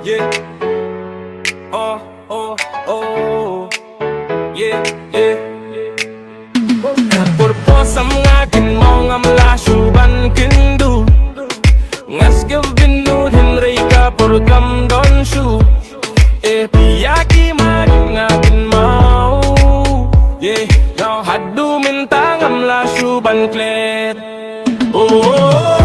Yeah. Oh, oh, oh. Yeah, yeah. Purpose ang akin mo nga malasuban kindu. Ngas gawin Henry ka purgam don shu. Piyaki maging akin mau. Yeah, now hadu mintang am lasuban klet. Oh, oh, oh.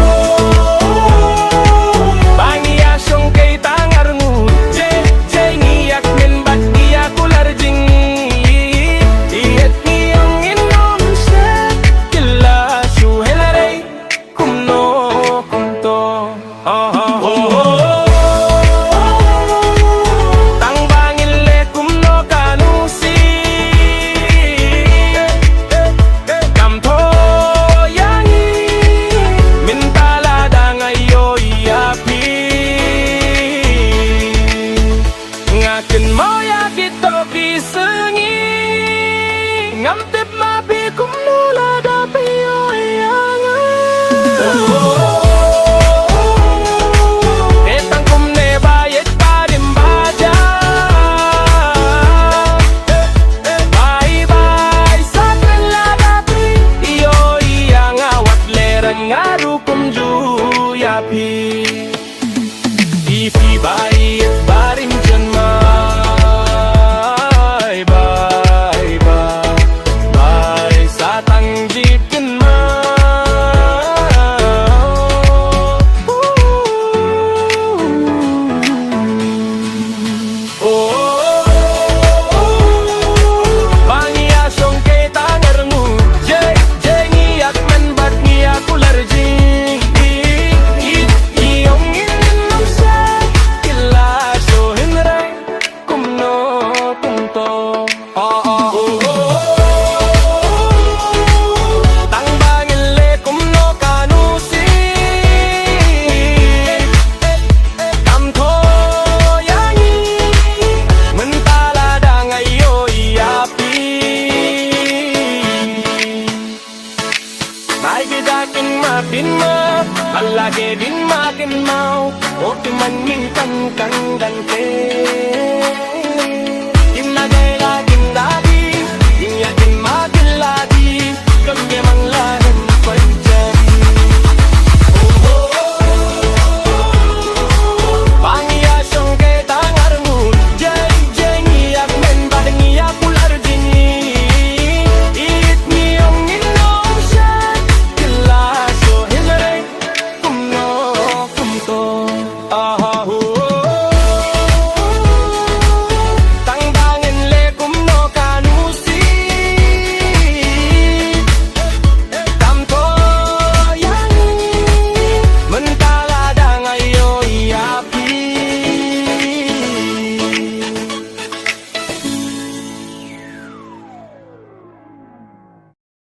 Ngamtip mabi kumula dapi oyangan. Etang kumne bayet parim baja. Bye bye sa kanla dapi iyo iyang awat lerang ngaru kumju yapi. Ipi bayet parim janma. Makin ma, alage din makin mau, o timan mintan kang dante. Imlagay laging lagi, inyakin makin lagi, kami mang lahan panjang. Pangiyasyong kay tangar mo, jay jay ngiyak men badang ngiyak ular dini. It niyong inom siya, kila. Aha.